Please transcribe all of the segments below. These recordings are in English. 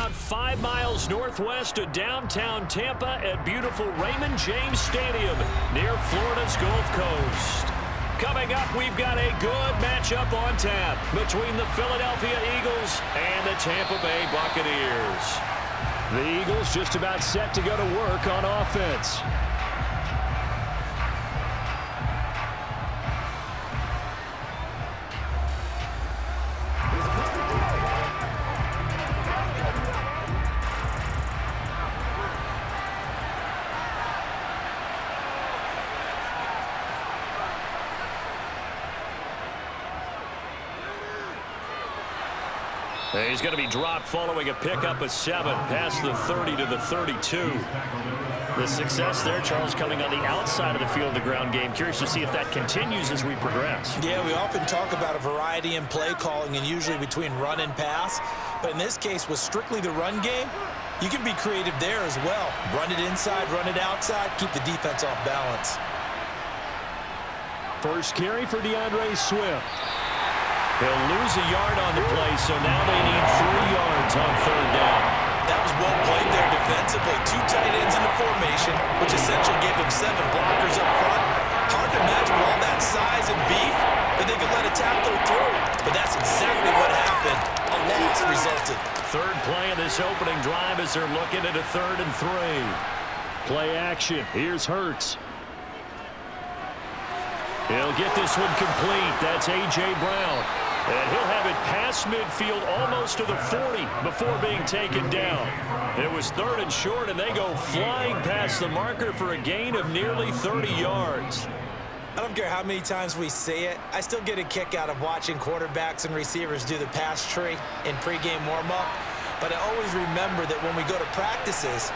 about 5 miles northwest of downtown Tampa at beautiful Raymond James Stadium near Florida's Gulf Coast. Coming up, we've got a good matchup on tap between the Philadelphia Eagles and the Tampa Bay Buccaneers. The Eagles just about set to go to work on offense. He's going to be dropped following a pickup of 7 past the 30 to the 32. The success there, Charles, coming on the outside of the field of the ground game. Curious to see if that continues as we progress. Yeah, we often talk about a variety in play calling and usually between run and pass. But in this case, with strictly the run game, you can be creative there as well. Run it inside, run it outside, keep the defense off balance. First carry for DeAndre Swift. He'll lose a yard on the play, so now they need 3 yards on 3rd down. That was well played there defensively. 2 tight ends in the formation, which essentially gave them 7 blockers up front. Hard to imagine with all that size and beef that they could let a tackler through. But that's exactly what happened. A loss resulted. 3rd play of this opening drive as they're looking at a 3rd and 3. Play action. Here's Hurts. He'll get this one complete. That's A.J. Brown. And he'll have it past midfield almost to the 40 before being taken down. It was 3rd and short, and they go flying past the marker for a gain of nearly 30 yards. I don't care how many times we say it, I still get a kick out of watching quarterbacks and receivers do the pass tree in pregame warm-up. But I always remember that when we go to practices,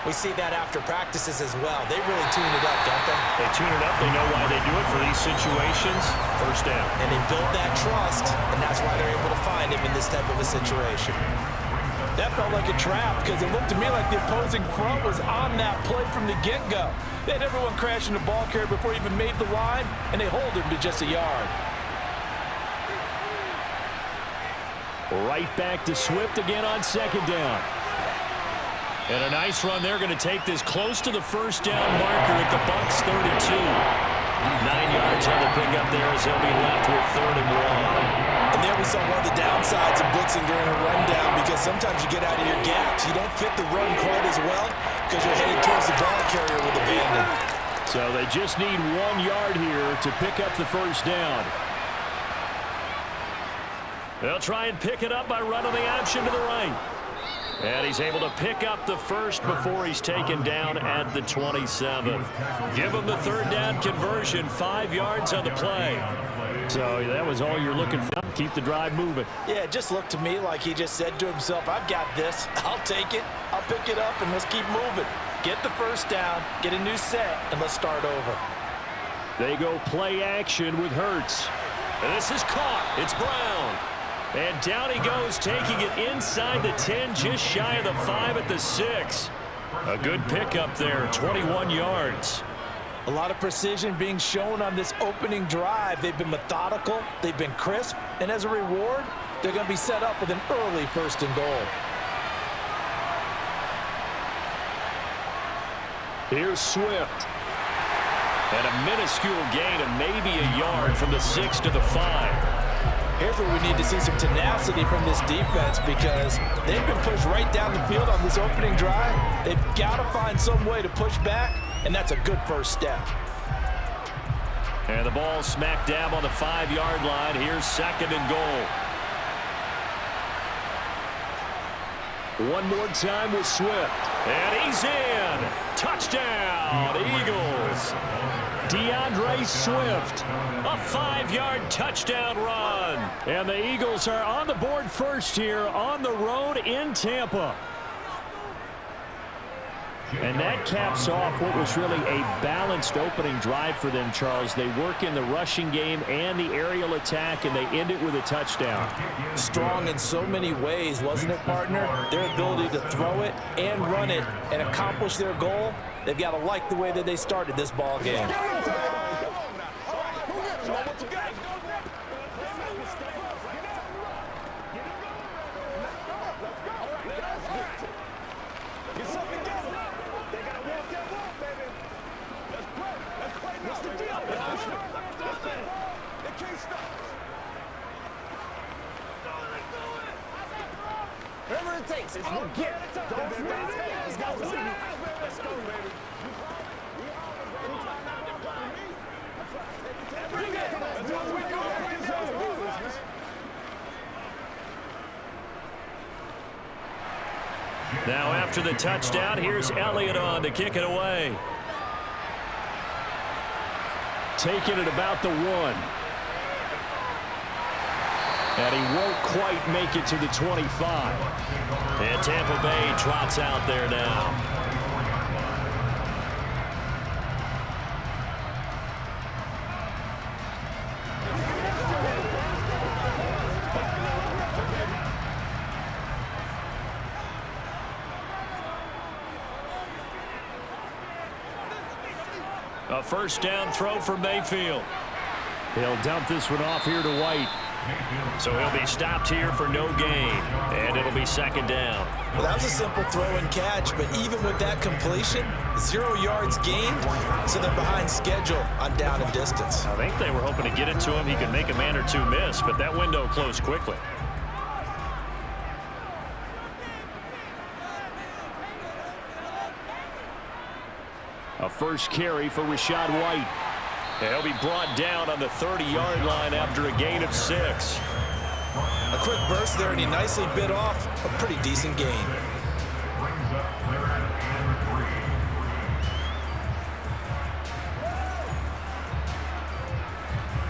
we see that after practices as well. They really tune it up, don't they? They tune it up. They know why they do it for these situations. First down. And they build that trust, and that's why they're able to find him in this type of a situation. That felt like a trap because it looked to me like the opposing front was on that play from the get-go. They had everyone crashing the ball carrier before he even made the line, and they hold him to just a yard. Right back to Swift again on 2nd down. And a nice run. They're going to take this close to the 1st down marker at the Bucs 32. 9 yards on the pickup there as they'll be left with 3rd and 1. And there we saw one of the downsides of blitzing during a rundown because sometimes you get out of your gaps. You don't fit the run quite as well because you're headed towards the ball carrier with abandon. So they just need 1 yard here to pick up the 1st down. They'll try and pick it up by running the option to the right. And he's able to pick up the 1st before he's taken down at the 27. Give him the 3rd down conversion, 5 yards on the play. So that was all you're looking for. Keep the drive moving. Yeah, it just looked to me like he just said to himself, I've got this. I'll take it. I'll pick it up, and let's keep moving. Get the 1st down, get a new set, and let's start over. They go play action with Hurts. And this is caught. It's Brown. And down he goes, taking it inside the 10, just shy of the 5 at the 6. A good pickup there, 21 yards. A lot of precision being shown on this opening drive. They've been methodical, they've been crisp, and as a reward, they're going to be set up with an early 1st and goal. Here's Swift. And a minuscule gain of maybe a yard from the 6 to the 5. Here's where we need to see some tenacity from this defense because they've been pushed right down the field on this opening drive. They've got to find some way to push back, and that's a good 1st step. And the ball smack dab on the 5-yard line. Here's 2nd and goal. One more time with Swift. And he's in. Touchdown, Eagles. DeAndre Swift, a 5-yard touchdown run. And the Eagles are on the board first here on the road in Tampa. And that caps off what was really a balanced opening drive for them, Charles. They work in the rushing game and the aerial attack, and they end it with a touchdown. Strong in so many ways, wasn't it, partner? Their ability to throw it and run it and accomplish their goal, they've got to like the way that they started this ball game. what it takes. I'll get it. Don't miss. Let's go, baby. Let's go, baby. Now after the touchdown, here's Elliott on to kick it away. Taking it about the 1. And he won't quite make it to the 25. And Tampa Bay trots out there now. A first down throw for Mayfield. He'll dump this one off here to White. So he'll be stopped here for no gain, and it'll be second down. Well, that was a simple throw and catch, but even with that completion, 0 yards gained, so they're behind schedule on down and distance. I think they were hoping to get it to him. He could make a man or two miss, but that window closed quickly. A first carry for Rachaad White. He'll be brought down on the 30-yard line after a gain of 6. A quick burst there, and he nicely bit off a pretty decent gain.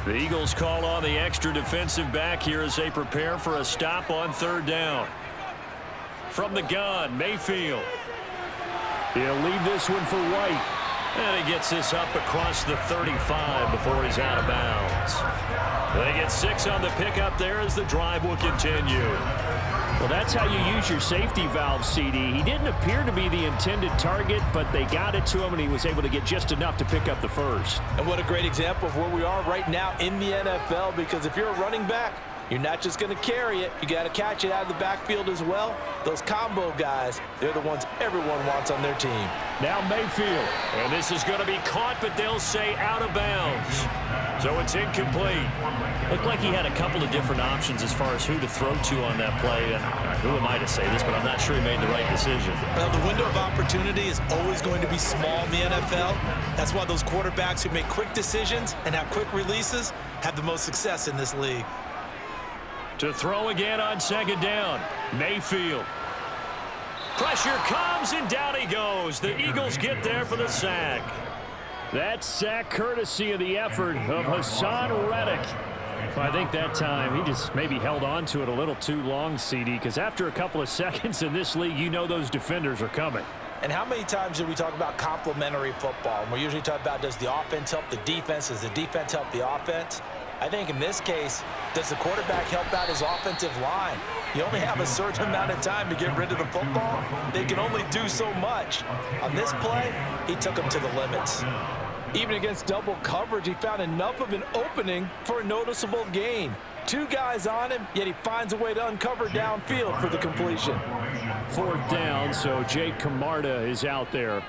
The Eagles call on the extra defensive back here as they prepare for a stop on third down. From the gun, Mayfield. He'll leave this one for White. And he gets this up across the 35 before he's out of bounds. They get 6 on the pickup there as the drive will continue. Well, that's how you use your safety valve, CD. He didn't appear to be the intended target, but they got it to him, and he was able to get just enough to pick up the first. And what a great example of where we are right now in the NFL, because if you're a running back, you're not just going to carry it. You got to catch it out of the backfield as well. Those combo guys, they're the ones everyone wants on their team. Now Mayfield. And this is going to be caught, but they'll say out of bounds. So it's incomplete. Looked like he had a couple of different options as far as who to throw to on that play. And who am I to say this, but I'm not sure he made the right decision. Well, the window of opportunity is always going to be small in the NFL. That's why those quarterbacks who make quick decisions and have quick releases have the most success in this league. To throw again on second down, Mayfield. Pressure comes, and down he goes. The Eagles get there for the sack. That sack courtesy of the effort of Hassan Reddick. Well, I think that time he just maybe held on to it a little too long, CD, because after a couple of seconds in this league, you know those defenders are coming. And how many times do we talk about complementary football? And we usually talk about, does the offense help the defense? Does the defense help the offense? I think in this case, does the quarterback help out his offensive line? You only have a certain amount of time to get rid of the football. They can only do so much. On this play, he took them to the limits. Even against double coverage, he found enough of an opening for a noticeable gain. 2 guys on him, yet he finds a way to uncover downfield for the completion. Fourth down, so Jake Camarda is out there.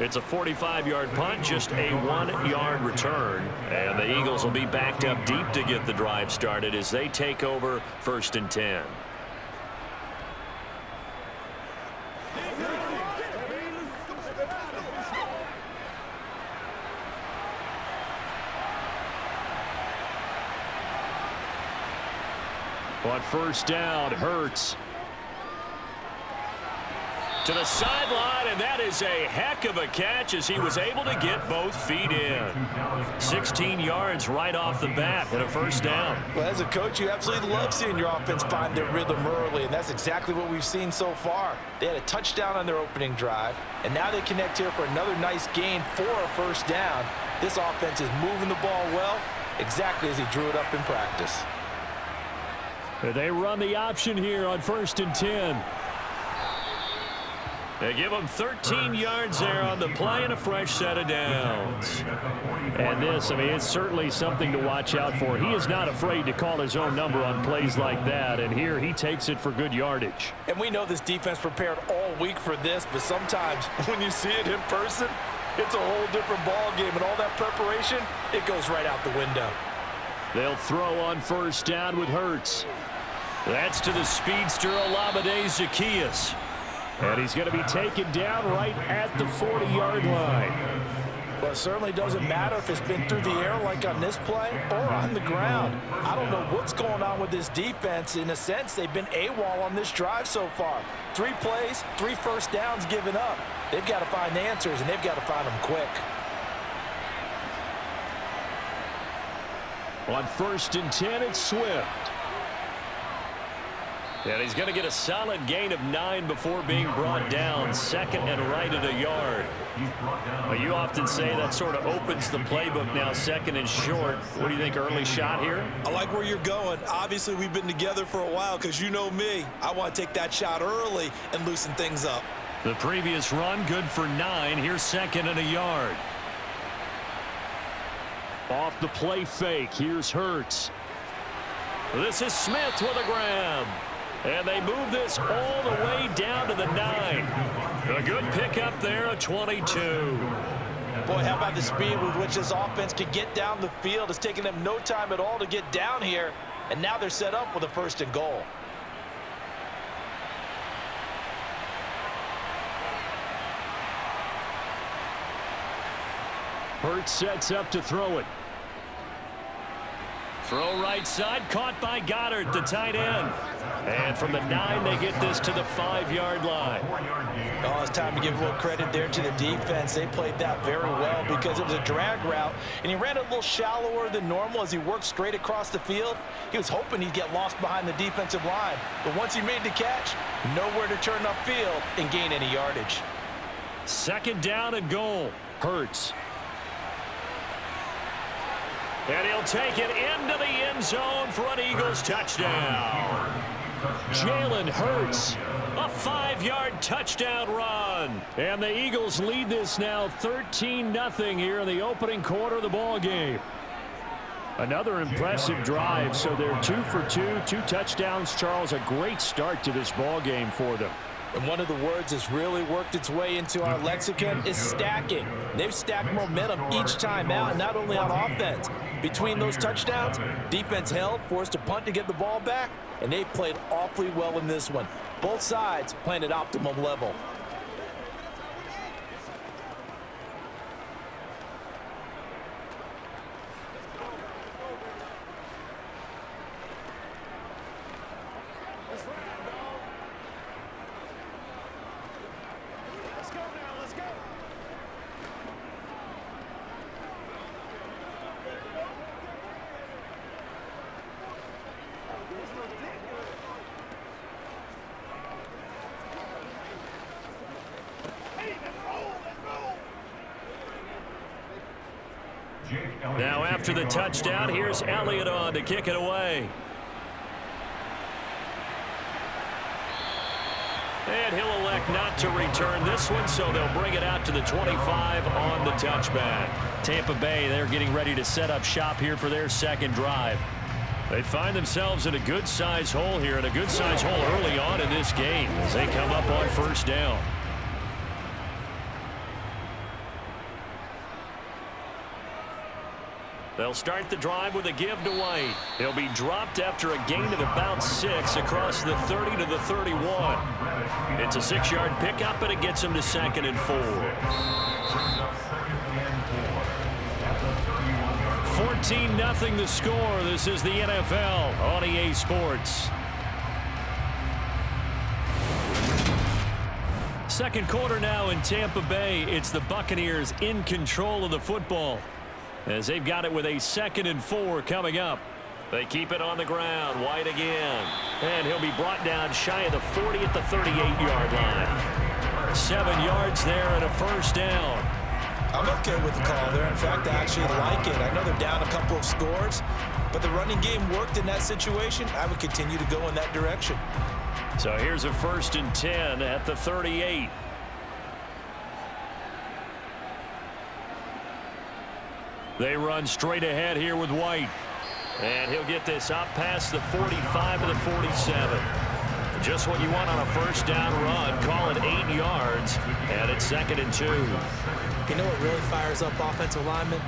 It's a 45-yard punt, just a 1-yard return. And the Eagles will be backed up deep to get the drive started as they take over 1st and 10. On first down, Hurts. To the sideline, and that is a heck of a catch as he was able to get both feet in. 16 yards right off the bat and a first down. Well, as a coach, you absolutely love seeing your offense find their rhythm early, and that's exactly what we've seen so far. They had a touchdown on their opening drive, and now they connect here for another nice gain for a first down. This offense is moving the ball well, exactly as he drew it up in practice. They run the option here on 1st and 10. They give him 13 yards there on the play and a fresh set of downs. And this, I mean, it's certainly something to watch out for. He is not afraid to call his own number on plays like that, and here he takes it for good yardage. And we know this defense prepared all week for this, but sometimes when you see it in person, it's a whole different ball game, and all that preparation, it goes right out the window. They'll throw on first down with Hurts. That's to the speedster Olamide Zaccheaus. And he's going to be taken down right at the 40-yard line. Well, it certainly doesn't matter if it's been through the air like on this play or on the ground. I don't know what's going on with this defense. In a sense, they've been AWOL on this drive so far. 3 plays, 3 first downs given up. They've got to find answers, and they've got to find them quick. On 1st and 10, it's Swift. And he's going to get a solid gain of 9 before being brought down. 2nd and right at a yard. Well, you often say that sort of opens the playbook now, 2nd and short. What do you think, early shot here? I like where you're going. Obviously, we've been together for a while because you know me. I want to take that shot early and loosen things up. The previous run, good for 9. Here's 2nd and a yard. Off the play fake, here's Hurts. This is Smith with a grab. And they move this all the way down to the 9. A good pickup there, a 22. Boy, how about the speed with which this offense could get down the field? It's taken them no time at all to get down here. And now they're set up with a 1st and goal. Hurts sets up to throw it. Throw right side, caught by Goddard, the tight end. And from the 9, they get this to the 5-yard line. Oh, it's time to give a little credit there to the defense. They played that very well because it was a drag route, and he ran a little shallower than normal as he worked straight across the field. He was hoping he'd get lost behind the defensive line, but once he made the catch, nowhere to turn upfield and gain any yardage. 2nd down and goal. Hurts. And he'll take it into the end zone for an Eagles touchdown. Jalen Hurts, a 5-yard touchdown run. And the Eagles lead this now 13-0 here in the opening quarter of the ball game. Another impressive drive, so they're 2 for 2, 2 touchdowns. Charles, a great start to this ball game for them. And one of the words that's really worked its way into our lexicon is stacking. They've stacked momentum each time out, and not only on offense. Between those touchdowns, defense held, forced to punt to get the ball back, and they played awfully well in this one. Both sides playing at optimum level. Now after the touchdown, here's Elliott on to kick it away. And he'll elect not to return this one, so they'll bring it out to the 25 on the touchback. Tampa Bay, they're getting ready to set up shop here for their 2nd drive. They find themselves in a good-sized hole here, and a good-sized hole early on in this game as they come up on 1st down. They'll start the drive with a give to White. He'll be dropped after a gain of about 6 across the 30 to the 31. It's a 6-yard pickup, and it gets him to 2nd and 4. 14-0 the score. This is the NFL on EA Sports. 2nd quarter now in Tampa Bay. It's the Buccaneers in control of the football, as they've got it with a 2nd and 4 coming up. They keep it on the ground. White again. And he'll be brought down shy of the 40 at the 38-yard line. 7 yards there and a 1st down. I'm okay with the call there. In fact, I actually like it. I know they're down a couple of scores, but the running game worked in that situation. I would continue to go in that direction. So here's a 1st and 10 at the 38. They run straight ahead here with White. And he'll get this up past the 45 to the 47. Just what you want on a first down run. Call it 8 yards, and it's 2nd and 2. You know what really fires up offensive linemen?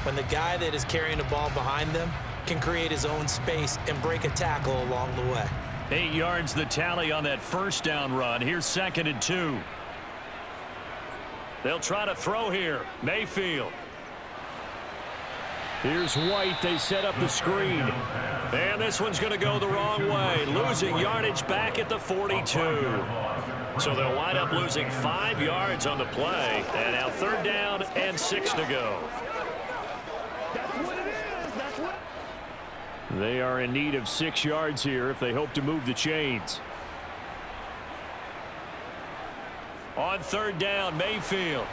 When the guy that is carrying the ball behind them can create his own space and break a tackle along the way. 8 yards the tally on that first down run. Here's 2nd and 2. They'll try to throw here. Mayfield. Here's White. They set up the screen. And this one's going to go the wrong way. Losing yardage back at the 42. So they'll wind up losing 5 yards on the play. And now 3rd down and 6 to go. They are in need of 6 yards here if they hope to move the chains. On 3rd down, Mayfield.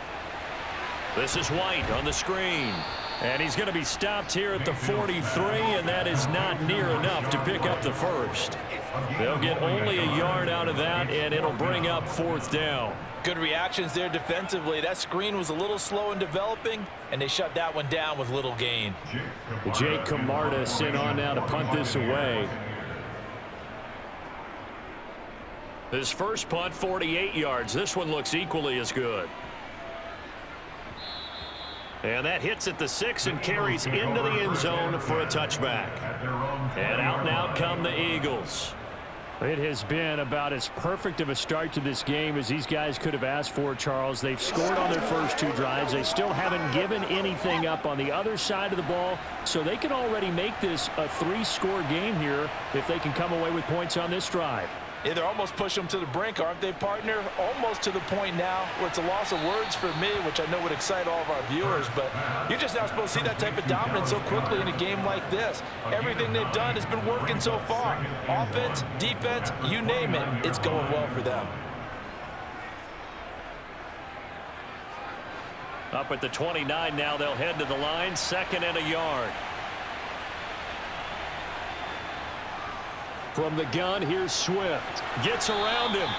This is White on the screen. And he's going to be stopped here at the 43, and that is not near enough to pick up the first. They'll get only a yard out of that, and it'll bring up 4th down. Good reactions there defensively. That screen was a little slow in developing, and they shut that one down with little gain. Jake Camarda sent on now to punt this away. His first punt, 48 yards. This one looks equally as good. And that hits at the 6 and carries into the end zone for a touchback. And out come the Eagles. It has been about as perfect of a start to this game as these guys could have asked for, Charles. They've scored on their first 2 drives. They still haven't given anything up on the other side of the ball, so they can already make this a 3-score game here if they can come away with points on this drive. Yeah, they're almost pushing them to the brink, aren't they, partner? Almost to the point now where it's a loss of words for me, which I know would excite all of our viewers, but you're just not supposed to see that type of dominance so quickly in a game like this. Everything they've done has been working so far. Offense, defense, you name it, it's going well for them. Up at the 29 now, they'll head to the line, 2nd and a yard. From the gun, here's Swift. Gets around him.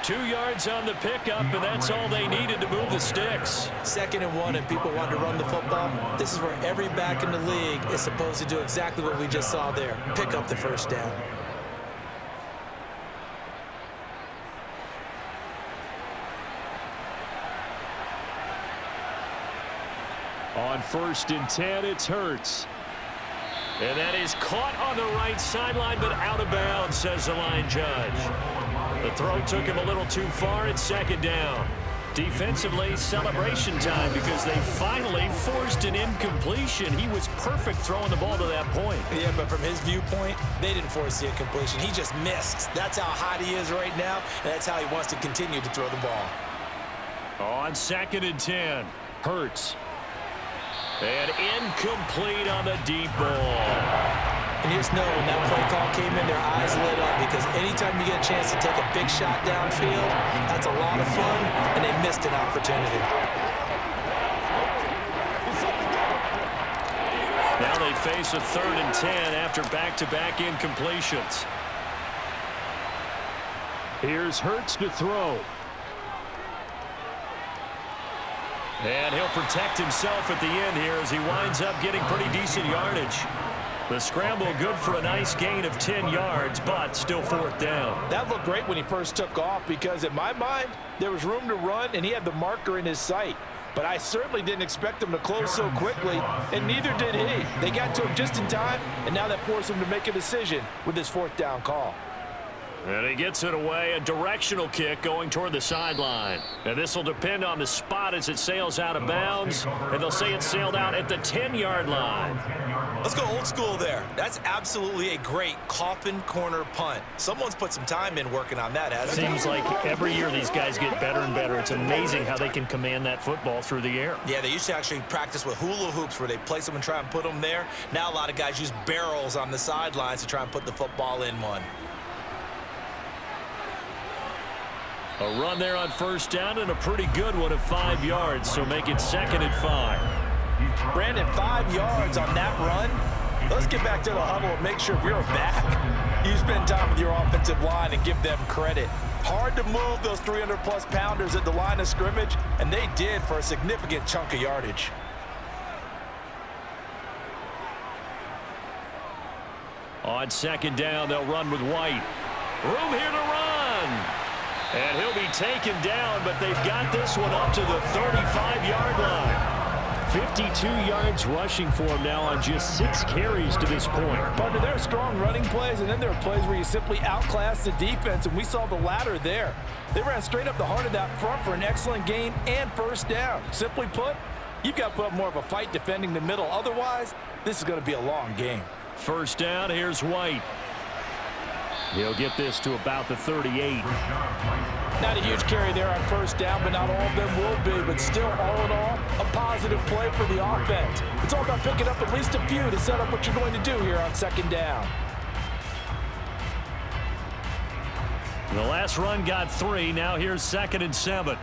2 yards on the pickup, and that's all they needed to move the sticks. 2nd and 1, and people want to run the football. This is where every back in the league is supposed to do exactly what we just saw there. Pick up the first down. On 1st and 10, it's Hurts. And that is caught on the right sideline, but out of bounds, says the line judge. The throw took him a little too far. It's 2nd down. Defensively, celebration time because they finally forced an incompletion. He was perfect throwing the ball to that point. Yeah, but from his viewpoint, they didn't force the incompletion. He just missed. That's how hot he is right now, and that's how he wants to continue to throw the ball. On 2nd and 10, Hurts. And incomplete on the deep ball. And you just know when that play call came in, their eyes lit up because anytime you get a chance to take a big shot downfield, that's a lot of fun, and they missed an opportunity. Now they face a 3rd and 10 after back-to-back incompletions. Here's Hurts to throw. And he'll protect himself at the end here as he winds up getting pretty decent yardage. The scramble good for a nice gain of 10 yards, but still 4th down. That looked great when he first took off because in my mind, there was room to run and he had the marker in his sight. But I certainly didn't expect him to close so quickly, and neither did he. They got to him just in time, and now that forced him to make a decision with his 4th down call. And he gets it away, a directional kick going toward the sideline. And this will depend on the spot as it sails out of bounds. And they'll say it sailed out at the 10-yard line. Let's go old school there. That's absolutely a great coffin corner punt. Someone's put some time in working on that, hasn't it? Seems like every year these guys get better and better. It's amazing how they can command that football through the air. Yeah, they used to actually practice with hula hoops where they place them and try and put them there. Now a lot of guys use barrels on the sidelines to try and put the football in one. A run there on 1st down and a pretty good one of 5 yards, so make it 2nd and 5. Brandon, 5 yards on that run. Let's get back to the huddle and make sure if you're back, you spend time with your offensive line and give them credit. Hard to move those 300-plus pounders at the line of scrimmage, and they did for a significant chunk of yardage. On 2nd down, they'll run with White. Room here to run. And he'll be taken down, but they've got this one up to the 35-yard line. 52 yards rushing for him now on just 6 carries to this point. Partner, there are strong running plays, and then there are plays where you simply outclass the defense, and we saw the latter there. They ran straight up the heart of that front for an excellent gain and first down. Simply put, you've got to put up more of a fight defending the middle. Otherwise, this is going to be a long game. First down, here's White. He'll get this to about the 38. Not a huge carry there on first down, but not all of them will be. But still, all in all, a positive play for the offense. It's all about picking up at least a few to set up what you're going to do here on second down. The last run got 3. Now here's 2nd and 7.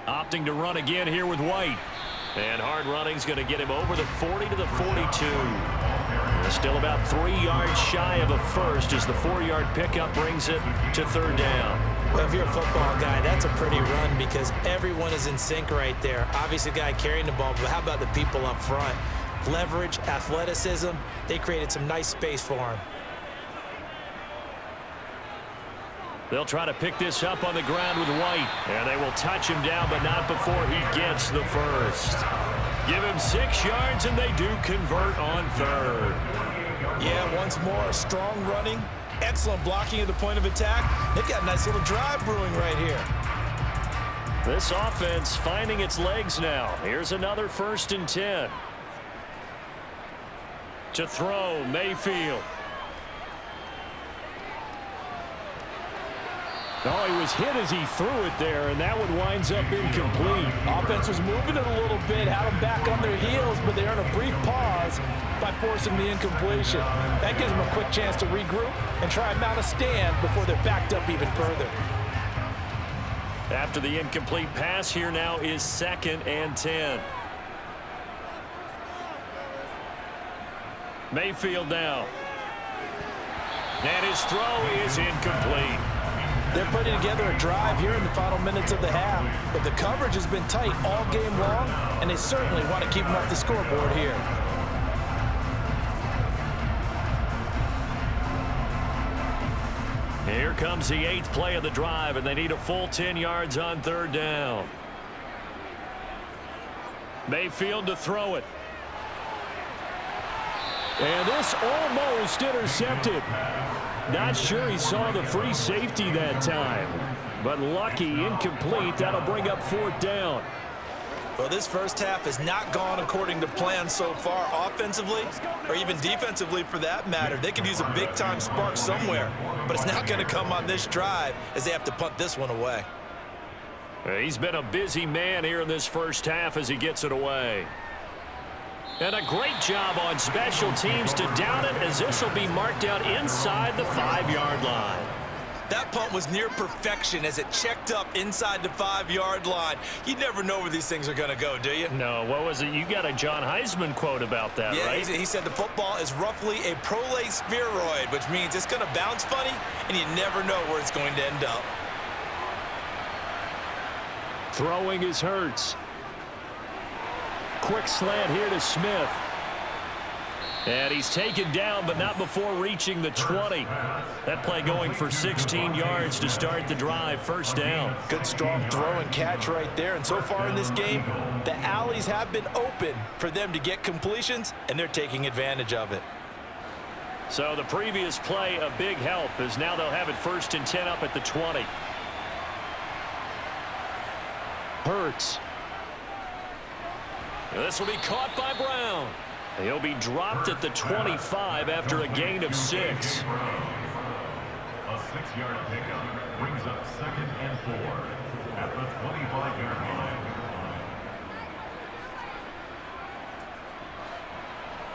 Opting to run again here with White. And hard running's going to get him over the 40 to the 42. Still about 3 yards shy of a first as the 4-yard pickup brings it to 3rd down. Well, if you're a football guy, that's a pretty run because everyone is in sync right there. Obviously, the guy carrying the ball, but how about the people up front? Leverage, athleticism, they created some nice space for him. They'll try to pick this up on the ground with White. And they will touch him down, but not before he gets the first. Give him 6 yards, and they do convert on 3rd. Yeah, once more, strong running, excellent blocking at the point of attack. They've got a nice little drive brewing right here. This offense finding its legs now. Here's another 1st and 10. To throw, Mayfield. Oh, he was hit as he threw it there, and that one winds up incomplete. Offense was moving it a little bit, had them back on their heels, but they earned a brief pause by forcing the incompletion. That gives them a quick chance to regroup and try and mount a stand before they're backed up even further. After the incomplete pass, here now is 2nd and 10. Mayfield now. And his throw is incomplete. They're putting together a drive here in the final minutes of the half, but the coverage has been tight all game long, and they certainly want to keep them off the scoreboard here. Here comes the 8th play of the drive, and they need a full 10 yards on 3rd down. Mayfield to throw it. And this almost intercepted. Not sure he saw the free safety that time. But lucky, incomplete. That'll bring up 4th down. Well, this first half has not gone according to plan so far offensively or even defensively for that matter. They could use a big-time spark somewhere, but it's not going to come on this drive as they have to punt this one away. He's been a busy man here in this first half as he gets it away. And a great job on special teams to down it as this will be marked out inside the 5-yard line. That punt was near perfection as it checked up inside the 5-yard line. You never know where these things are going to go, do you? No, what was it? You got a John Heisman quote about that, yeah, right? He said the football is roughly a prolate spheroid, which means it's going to bounce funny, and you never know where it's going to end up. Throwing is Hurts. Quick slant here to Smith. And he's taken down, but not before reaching the 20. That play going for 16 yards to start the drive. 1st down. Good, strong throw and catch right there. And so far in this game, the alleys have been open for them to get completions, and they're taking advantage of it. So the previous play, a big help, as now they'll have it 1st and 10 up at the 20. Hurts. This will be caught by Brown. He'll be dropped at the 25 after a gain of 6. A 6-yard pickup brings up 2nd and 4 at the 25-yard line.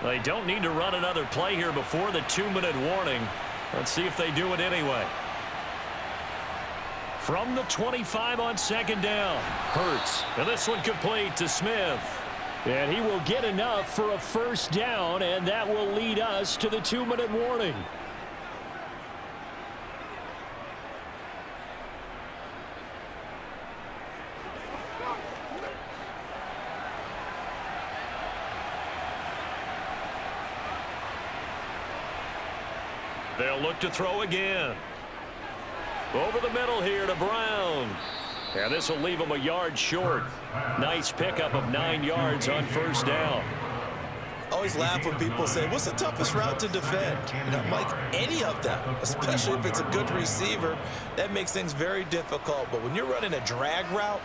They don't need to run another play here before the 2-minute warning. Let's see if they do it anyway. From the 25 on 2nd down. Hurts. And this one complete to Smith. And he will get enough for a 1st down, and that will lead us to the 2-minute warning. They'll look to throw again. Over the middle here to Brown. And this will leave him a yard short. Nice pickup of 9 yards on first down. I always laugh when people say, what's the toughest route to defend? And I'm like, any of them, especially if it's a good receiver. That makes things very difficult. But when you're running a drag route,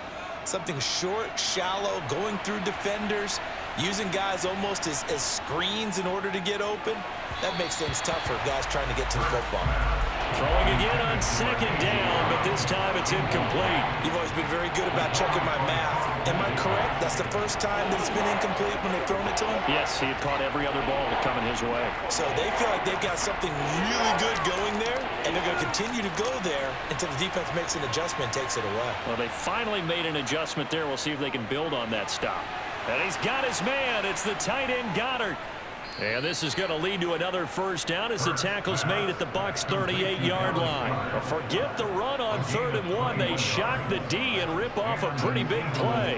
something short, shallow, going through defenders, using guys almost as screens in order to get open, that makes things tough for guys trying to get to the football. Throwing again on second down, but this time it's incomplete. You've always been very good about checking my math. Am I correct? That's the first time that it's been incomplete when they've thrown it to him? Yes, he had caught every other ball coming his way. So they feel like they've got something really good going there, and they're going to continue to go there until the defense makes an adjustment and takes it away. Well, they finally made an adjustment there. We'll see if they can build on that stop. And he's got his man. It's the tight end Goddard. And this is going to lead to another first down as the tackle's made at the Bucs 38-yard line. But forget the run on 3rd and 1. They shock the D and rip off a pretty big play.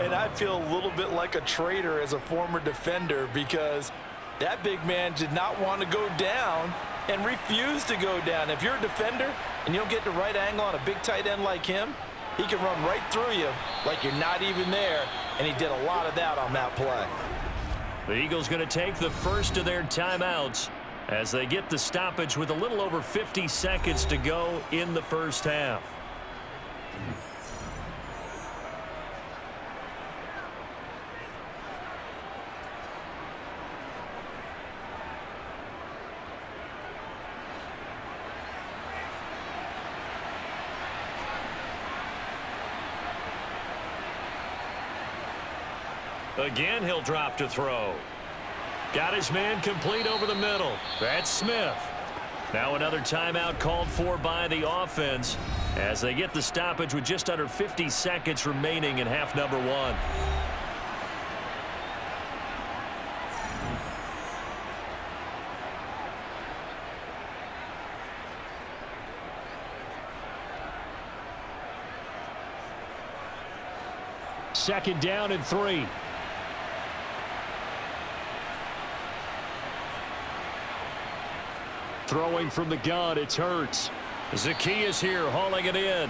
And I feel a little bit like a traitor as a former defender because that big man did not want to go down and refused to go down. If you're a defender and you don't get the right angle on a big tight end like him, he can run right through you like you're not even there, and he did a lot of that on that play. The Eagles going to take the first of their timeouts as they get the stoppage with a little over 50 seconds to go in the first half. Again, he'll drop to throw. Got his man complete over the middle. That's Smith. Now another timeout called for by the offense as they get the stoppage with just under 50 seconds remaining in half number 1. Second down and 3. Throwing from the gun, it's Hurts. Zacchaeus here hauling it in.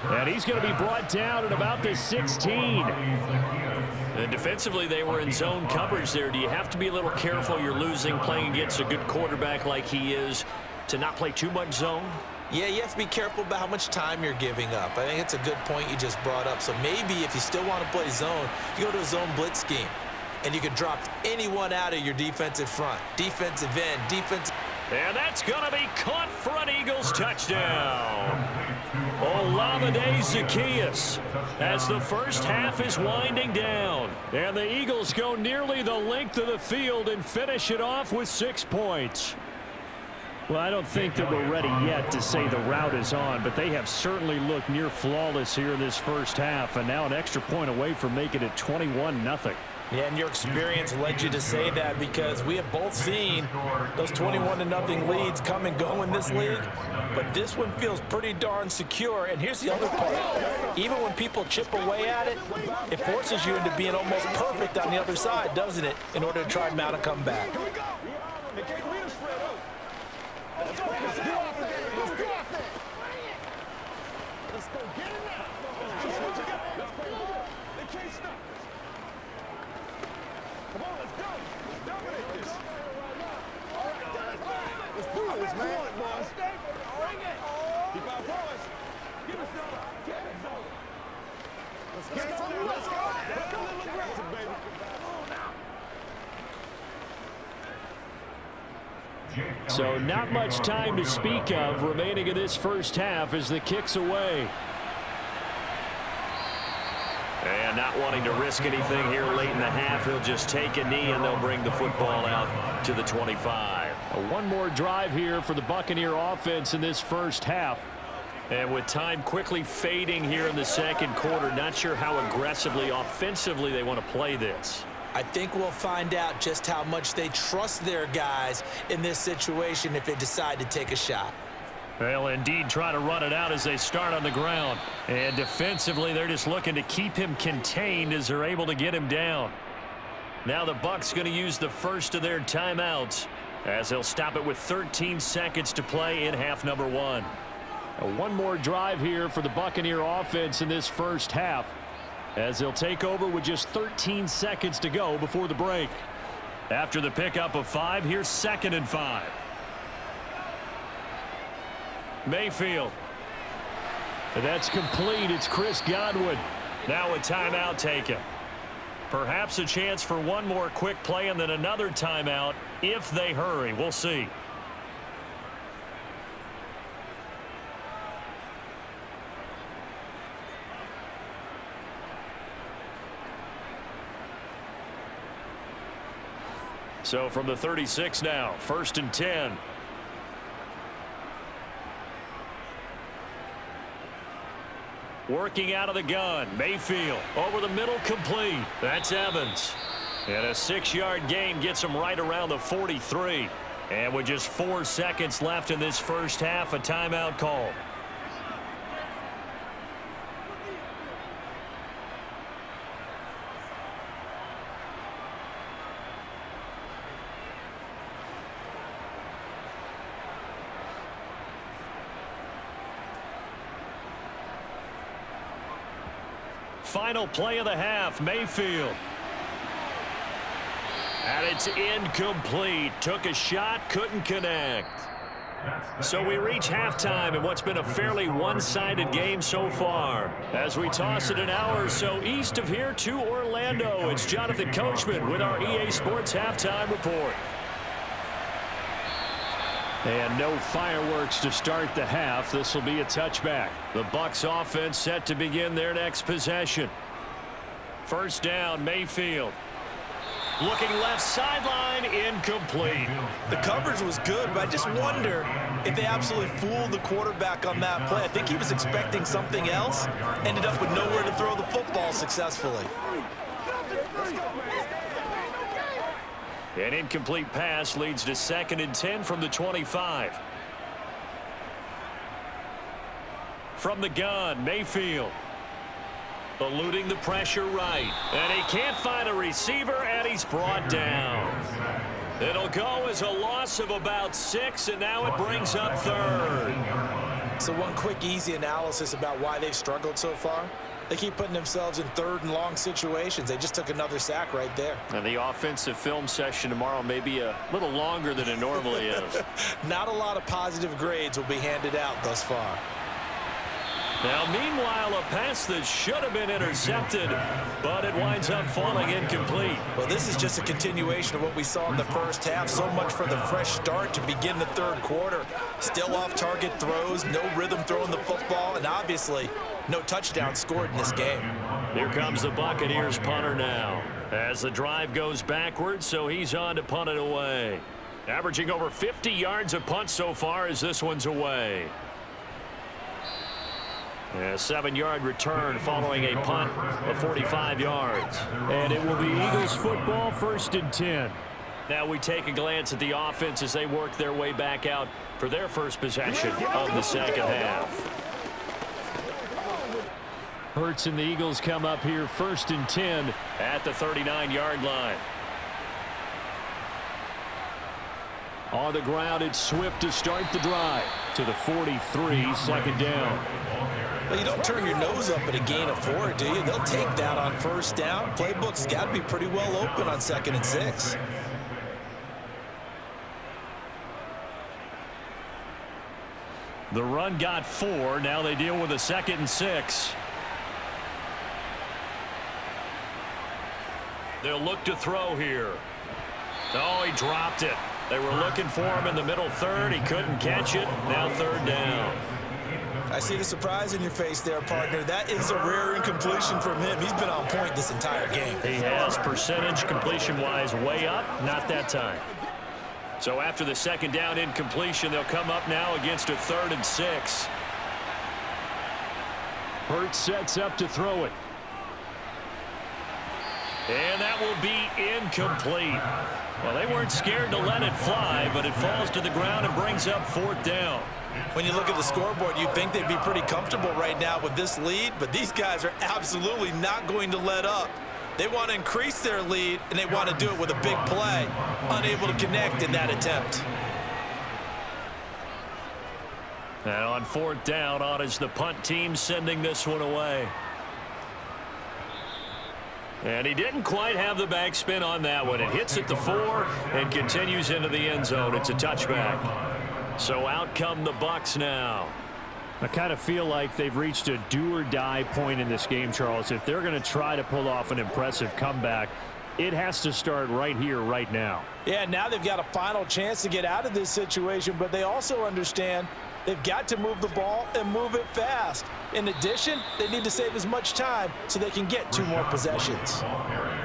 And he's going to be brought down at about the 16. And defensively, they were in zone coverage there. Do you have to be a little careful? You're losing, playing against a good quarterback like he is, to not play too much zone? Yeah, you have to be careful about how much time you're giving up. I think it's a good point you just brought up. So maybe if you still want to play zone, you go to a zone blitz scheme, and you can drop anyone out of your defensive front, defensive end, defensive. And that's going to be caught for an Eagles touchdown. Olamide Zacchaeus as the first half is winding down. And the Eagles go nearly the length of the field and finish it off with 6 points. Well, I don't think that we're ready yet to say the route is on, but they have certainly looked near flawless here in this first half, and now an extra point away from making it 21-0. Yeah, and your experience led you to say that because we have both seen those 21-0 leads come and go in this league, but this one feels pretty darn secure. And here's the other part. Even when people chip away at it, it forces you into being almost perfect on the other side, doesn't it, in order to try and mount a comeback. So not much time to speak of remaining in this first half as the kick's away. And not wanting to risk anything here late in the half, he'll just take a knee and they'll bring the football out to the 25. One more drive here for the Buccaneer offense in this first half. And with time quickly fading here in the second quarter, not sure how aggressively, offensively they want to play this. I think we'll find out just how much they trust their guys in this situation if they decide to take a shot. They'll indeed try to run it out as they start on the ground. And defensively, they're just looking to keep him contained as they're able to get him down. Now the Bucs going to use the first of their timeouts as they'll stop it with 13 seconds to play in half number 1. One more drive here for the Buccaneer offense in this first half, as they'll take over with just 13 seconds to go before the break. After the pickup of 5, here's 2nd and 5. Mayfield. And that's complete. It's Chris Godwin. Now a timeout taken. Perhaps a chance for one more quick play and then another timeout if they hurry. We'll see. So from the 36 now, 1st and 10. Working out of the gun, Mayfield over the middle, complete. That's Evans. And a 6-yard gain gets him right around the 43. And with just 4 seconds left in this first half, a timeout call. Final play of the half, Mayfield. And it's incomplete. Took a shot, couldn't connect. So we reach halftime in what's been a fairly one-sided game so far. As we toss it an hour or so east of here to Orlando, it's Jonathan Coachman with our EA Sports Halftime Report. And no fireworks to start the half. This will be a touchback. The Bucs offense set to begin their next possession. First down, Mayfield. Looking left sideline, incomplete. The coverage was good, but I just wonder if they absolutely fooled the quarterback on that play. I think he was expecting something else. Ended up with nowhere to throw the football successfully. An incomplete pass leads to 2nd and 10 from the 25. From the gun, Mayfield. Eluding the pressure right. And he can't find a receiver, and he's brought down. It'll go as a loss of about 6, and now it brings up 3rd. So one quick, easy analysis about why they've struggled so far. They keep putting themselves in 3rd and long situations. They just took another sack right there. And the offensive film session tomorrow may be a little longer than it normally is. Not a lot of positive grades will be handed out thus far. Now, meanwhile, a pass that should have been intercepted, but it winds up falling incomplete. Well, this is just a continuation of what we saw in the first half. So much for the fresh start to begin the 3rd quarter. Still off-target throws, no rhythm throwing the football, and obviously no touchdown scored in this game. Here comes the Buccaneers punter now as the drive goes backwards, so he's on to punt it away. Averaging over 50 yards a punt so far as this one's away. A 7-yard return following a punt of 45 yards. And it will be Eagles football, 1st and 10. Now we take a glance at the offense as they work their way back out for their first possession of the second half. Hurts and the Eagles come up here 1st and 10 at the 39-yard line. On the ground, it's Swift to start the drive to the 43, 2nd down. Well, you don't turn your nose up at a gain of 4, do you? They'll take that on 1st down. Playbook's got to be pretty well open on 2nd and 6. The run got 4. Now they deal with a 2nd and 6. They'll look to throw here. Oh, he dropped it. They were looking for him in the middle 3rd. He couldn't catch it. Now 3rd down. I see the surprise in your face there, partner. That is a rare incompletion from him. He's been on point this entire game. He has. Percentage completion-wise way up. Not that time. So after the 2nd down incompletion, they'll come up now against a 3rd and 6. Hurts sets up to throw it. And that will be incomplete. Well, they weren't scared to let it fly, but it falls to the ground and brings up 4th down. When you look at the scoreboard, you'd think they'd be pretty comfortable right now with this lead, but these guys are absolutely not going to let up. They want to increase their lead, and they want to do it with a big play. Unable to connect in that attempt. And on 4th down, on is the punt team sending this one away. And he didn't quite have the backspin on that one. It hits at the 4 and continues into the end zone. It's a touchback. So out come the Bucs now. I kind of feel like they've reached a do-or-die point in this game, Charles. If they're going to try to pull off an impressive comeback, it has to start right here, right now. Yeah, now they've got a final chance to get out of this situation, but they also understand they've got to move the ball and move it fast. In addition, they need to save as much time so they can get 2 more possessions.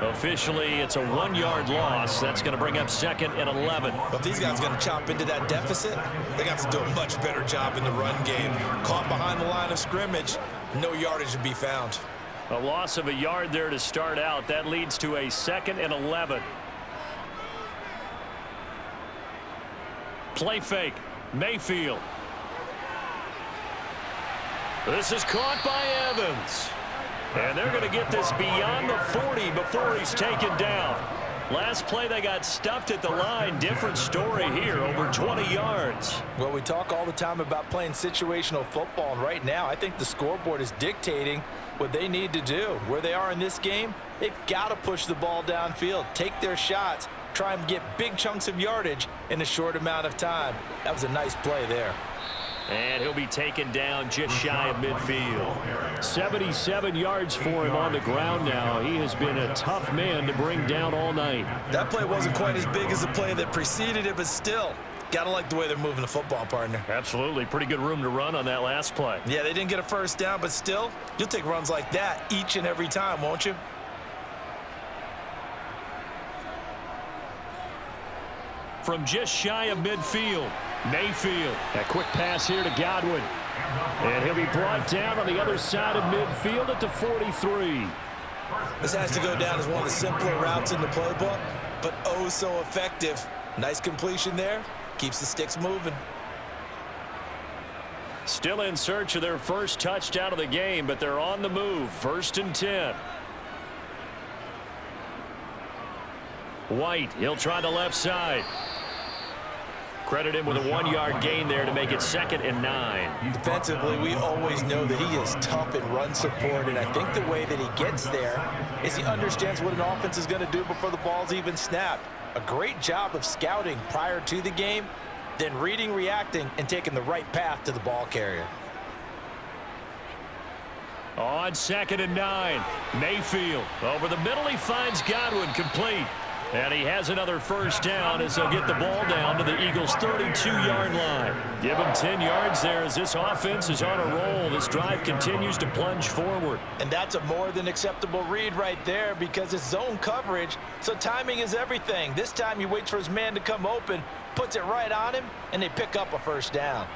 Officially, it's a 1-yard loss. That's going to bring up 2nd and 11. But these guys are going to chop into that deficit. They got to do a much better job in the run game. Caught behind the line of scrimmage, no yardage to be found. A loss of a yard there to start out. That leads to a 2nd and 11. Play fake. Mayfield. This is caught by Evans. And they're going to get this beyond the 40 before he's taken down. Last play, they got stuffed at the line. Different story here, over 20 yards. Well, we talk all the time about playing situational football, and right now I think the scoreboard is dictating what they need to do. Where they are in this game, they've got to push the ball downfield, take their shots, try and get big chunks of yardage in a short amount of time. That was a nice play there. And he'll be taken down just shy of midfield. 77 yards for him on the ground now. He has been a tough man to bring down all night. That play wasn't quite as big as the play that preceded it, but still, gotta like the way they're moving the football, partner. Absolutely. Pretty good room to run on that last play. Yeah, they didn't get a first down, but still, you'll take runs like that each and every time, won't you? From just shy of midfield, Mayfield. A quick pass here to Godwin. And he'll be brought down on the other side of midfield at the 43. This has to go down as one of the simpler routes in the playbook, but oh so effective. Nice completion there. Keeps the sticks moving. Still in search of their first touchdown of the game, but they're on the move. 1st and 10. White, he'll try the left side. Credit him with a 1-yard gain there to make it 2nd and 9. Defensively, we always know that he is tough in run support, and I think the way that he gets there is he understands what an offense is going to do before the ball's even snapped. A great job of scouting prior to the game, then reading, reacting, and taking the right path to the ball carrier. On 2nd and 9, Mayfield. Over the middle, he finds Godwin complete. And he has another first down as they'll get the ball down to the Eagles' 32-yard line. Give him 10 yards there as this offense is on a roll. This drive continues to plunge forward. And that's a more than acceptable read right there because it's zone coverage, so timing is everything. This time he waits for his man to come open, puts it right on him, and they pick up a first down.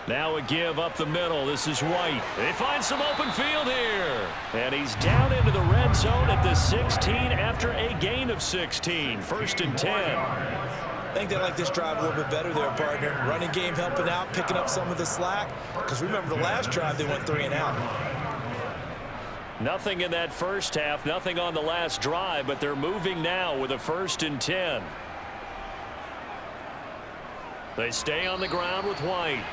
Now a give up the middle. This is White. They find some open field here. And he's down into the red zone at the 16 after a gain of 16. 1st and 10. I think they like this drive a little bit better there, partner. Running game helping out, picking up some of the slack. Because remember the last drive, they went 3 and out. Nothing in that first half, nothing on the last drive, but they're moving now with a 1st and 10. They stay on the ground with White.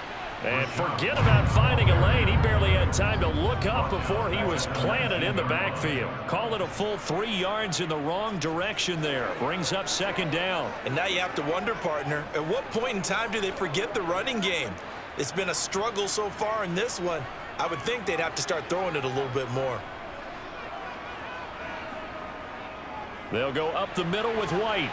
And forget about finding a lane. He barely had time to look up before he was planted in the backfield. Call it a full 3 yards in the wrong direction there. Brings up 2nd down. And now you have to wonder, partner, at what point in time do they forget the running game? It's been a struggle so far in this one. I would think they'd have to start throwing it a little bit more. They'll go up the middle with White.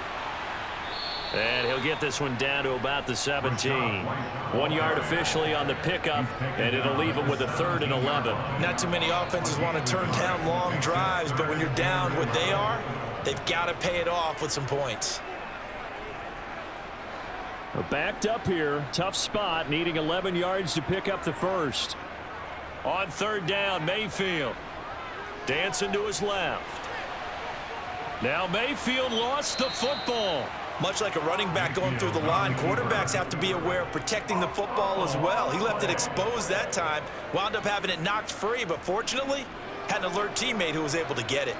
And he'll get this one down to about the 17. 1 yard officially on the pickup, and it'll leave him with a 3rd and 11. Not too many offenses want to turn down long drives, but when you're down what they are, they've got to pay it off with some points. Backed up here, tough spot, needing 11 yards to pick up the first. On 3rd down, Mayfield. Dancing to his left. Now Mayfield lost the football. Much like a running back going through the line, quarterbacks have to be aware of protecting the football as well. He left it exposed that time, wound up having it knocked free, but fortunately, had an alert teammate who was able to get it.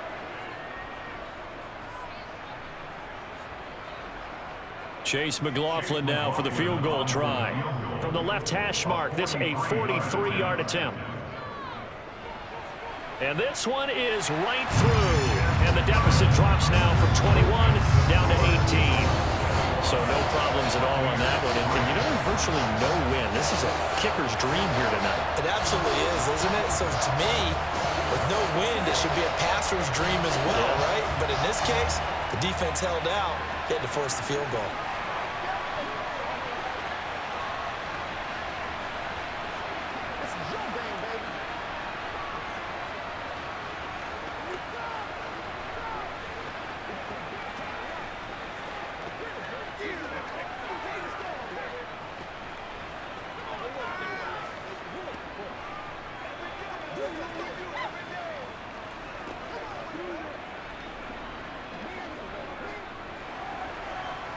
Chase McLaughlin now for the field goal try. From the left hash mark, this a 43-yard attempt. And this one is right through. And the deficit drops now from 21 down to 18. So no problems at all on that one. And you know, there's virtually no win. This is a kicker's dream here tonight. It absolutely is, isn't it? So to me, with no wind, it should be a passer's dream as well, right? But in this case, the defense held out. They had to force the field goal.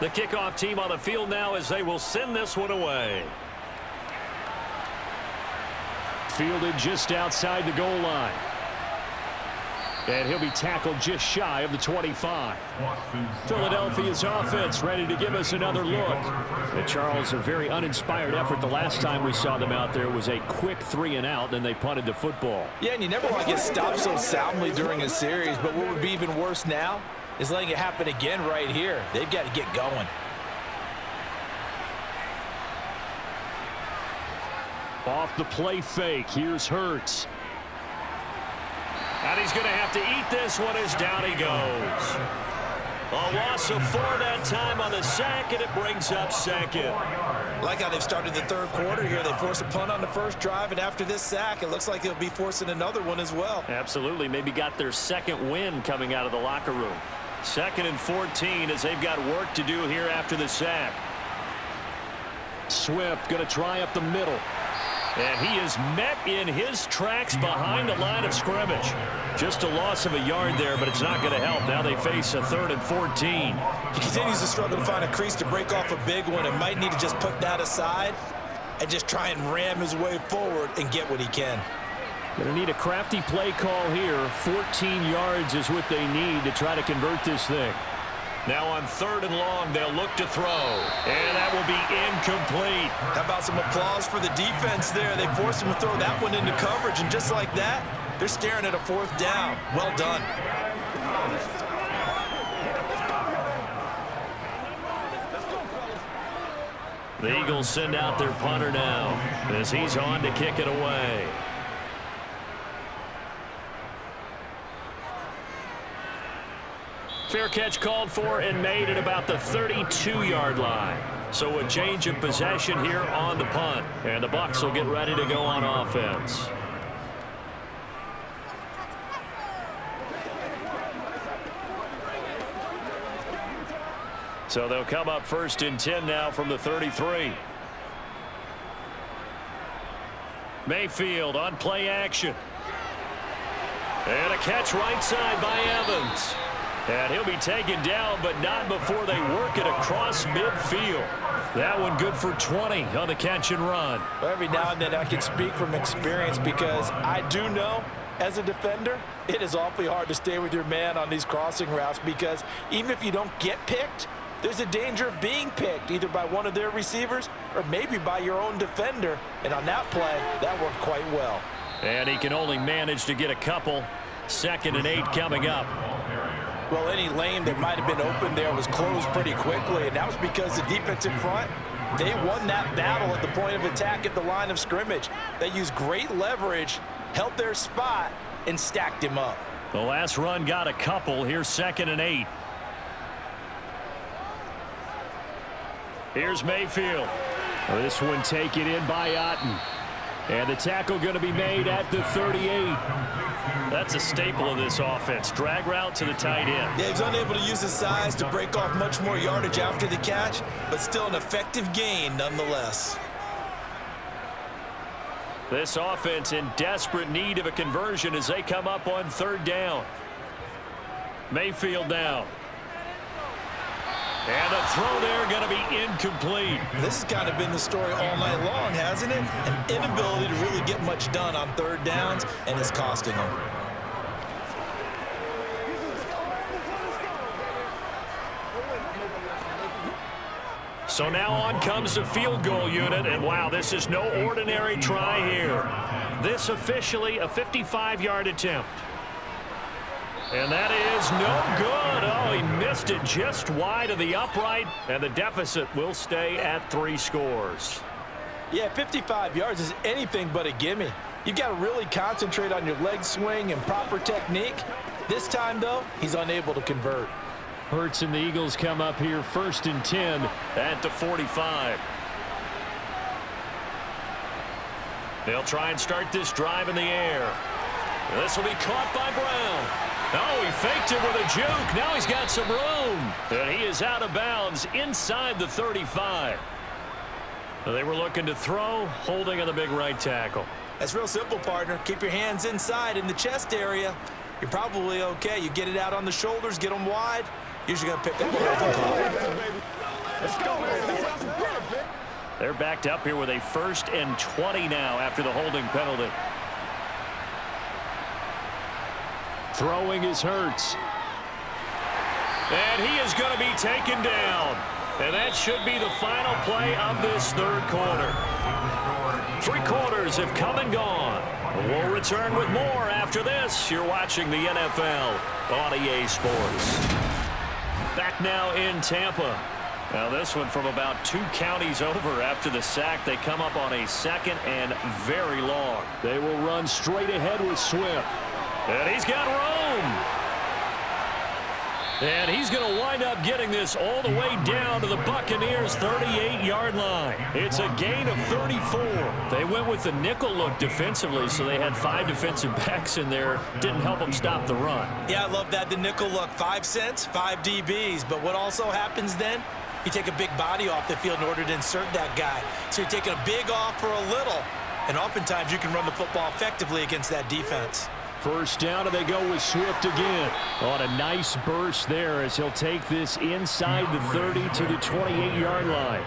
The kickoff team on the field now as they will send this one away. Fielded just outside the goal line. And he'll be tackled just shy of the 25. Philadelphia's offense ready to give us another look. And Charles, a very uninspired effort. The last time we saw them out there was a quick 3-and-out, then they punted the football. Yeah, and you never want to get stopped so soundly during a series, but what would be even worse now is letting it happen again right here. They've got to get going. Off the play fake, here's Hurts. And he's going to have to eat this one as down he goes. A loss of 4 that time on the sack, and it brings up second. Like how they've started the third quarter here. They forced a punt on the first drive, and after this sack, it looks like they'll be forcing another one as well. Absolutely. Maybe got their second win coming out of the locker room. 2nd and 14 as they've got work to do here after the sack. Swift going to try up the middle. And he is met in his tracks behind the line of scrimmage. Just a loss of a yard there, but it's not going to help. Now they face a 3rd and 14. He continues to struggle to find a crease to break off a big one and might need to just put that aside and just try and ram his way forward and get what he can. Going to need a crafty play call here. 14 yards is what they need to try to convert this thing. Now on 3rd and long, they'll look to throw. And that will be incomplete. How about some applause for the defense there? They forced him to throw that one into coverage, and just like that, they're staring at a 4th down. Well done. The Eagles send out their punter now as he's on to kick it away. Fair catch called for and made at about the 32-yard line. So a change of possession here on the punt. And the Bucs will get ready to go on offense. So they'll come up 1st and 10 now from the 33. Mayfield on play action. And a catch right side by Evans. And he'll be taken down, but not before they work it across midfield. That one good for 20 on the catch and run. Well, every now and then I can speak from experience because I do know as a defender, it is awfully hard to stay with your man on these crossing routes because even if you don't get picked, there's a danger of being picked either by one of their receivers or maybe by your own defender. And on that play, that worked quite well. And he can only manage to get a couple. 2nd and 8 coming up. Well, any lane that might have been open there was closed pretty quickly, and that was because the defense in front, they won that battle at the point of attack at the line of scrimmage. They used great leverage, held their spot, and stacked him up. The last run got a couple. Here's 2nd and 8. Here's Mayfield. This one taken in by Otten. And the tackle going to be made at the 38. That's a staple of this offense. Drag route to the tight end. Yeah, he's unable to use his size to break off much more yardage after the catch, but still an effective gain nonetheless. This offense in desperate need of a conversion as they come up on 3rd down. Mayfield down. And the throw there going to be incomplete. This has kind of been the story all night long, hasn't it? An inability to really get much done on 3rd downs, and it's costing them. So now on comes the field goal unit, and wow, this is no ordinary try here. This officially a 55-yard attempt. And that is no good. Oh, he missed it just wide of the upright, and the deficit will stay at 3 scores. Yeah, 55 yards is anything but a gimme. You've got to really concentrate on your leg swing and proper technique. This time, though, he's unable to convert. Hurts and the Eagles come up here 1st and 10 at the 45. They'll try and start this drive in the air. This will be caught by Brown. Oh, he faked it with a juke. Now he's got some room. And he is out of bounds inside the 35. They were looking to throw, holding on the big right tackle. That's real simple, partner. Keep your hands inside in the chest area. You're probably okay. You get it out on the shoulders, get them wide. Usually going to pick up a holding call. They're backed up here with a 1st and 20 now after the holding penalty. Throwing is Hurts. And he is going to be taken down. And that should be the final play of this 3rd quarter. 3 quarters have come and gone. We'll return with more after this. You're watching the NFL on EA Sports. Back now in Tampa. Now this one from about 2 counties over after the sack. They come up on a 2nd and very long. They will run straight ahead with Swift. And he's got room. And he's going to wind up getting this all the way down to the Buccaneers' 38-yard line. It's a gain of 34. They went with the nickel look defensively, so they had 5 defensive backs in there. Didn't help them stop the run. Yeah, I love that, the nickel look. 5 cents, 5 DBs. But what also happens then? You take a big body off the field in order to insert that guy. So you're taking a big off for a little. And oftentimes you can run the football effectively against that defense. 1st down, and they go with Swift again. On a nice burst there as he'll take this inside the 30 to the 28-yard line.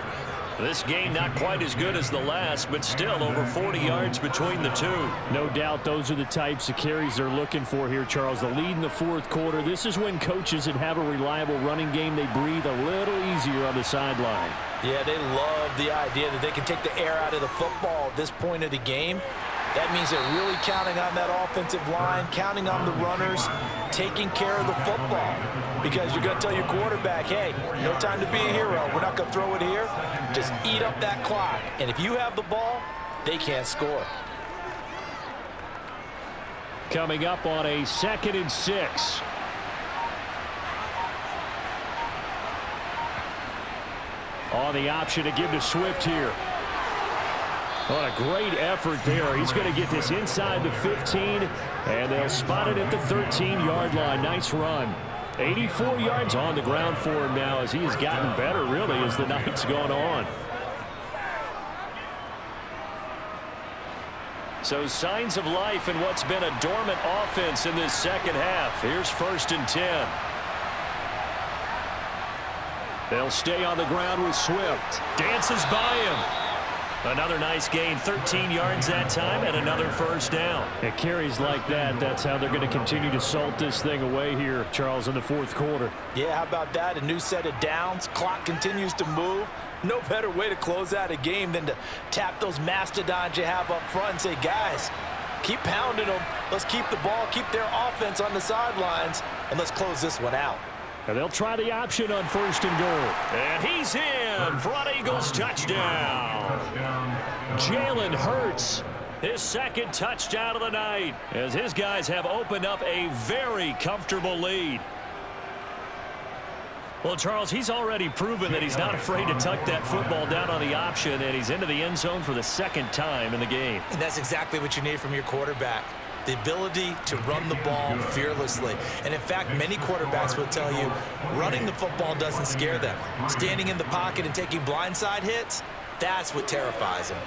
This gain not quite as good as the last, but still over 40 yards between the 2. No doubt those are the types of carries they're looking for here, Charles. The lead in the 4th quarter. This is when coaches that have a reliable running game, they breathe a little easier on the sideline. Yeah, they love the idea that they can take the air out of the football at this point of the game. That means they're really counting on that offensive line, counting on the runners, taking care of the football. Because you're going to tell your quarterback, hey, no time to be a hero. We're not going to throw it here. Just eat up that clock. And if you have the ball, they can't score. Coming up on a 2nd and 6. On the option to give to Swift here. What a great effort there. He's going to get this inside the 15, and they'll spot it at the 13-yard line. Nice run. 84 yards on the ground for him now as he has gotten better, really, as the night's gone on. So signs of life in what's been a dormant offense in this 2nd half. Here's 1st and 10. They'll stay on the ground with Swift. Dances by him. Another nice gain, 13 yards that time, and another 1st down. It carries like that. That's how they're going to continue to salt this thing away here, Charles, in the 4th quarter. Yeah, how about that? A new set of downs. Clock continues to move. No better way to close out a game than to tap those mastodons you have up front and say, guys, keep pounding them. Let's keep the ball, keep their offense on the sidelines, and let's close this one out. And they'll try the option on 1st and goal. And he's in. Front Eagles touchdown. Jalen Hurts. His 2nd touchdown of the night as his guys have opened up a very comfortable lead. Well, Charles, he's already proven that he's not afraid to tuck that football down on the option, and he's into the end zone for the 2nd time in the game. And that's exactly what you need from your quarterback. The ability to run the ball fearlessly. And in fact, many quarterbacks will tell you running the football doesn't scare them. Standing in the pocket and taking blindside hits, that's what terrifies them.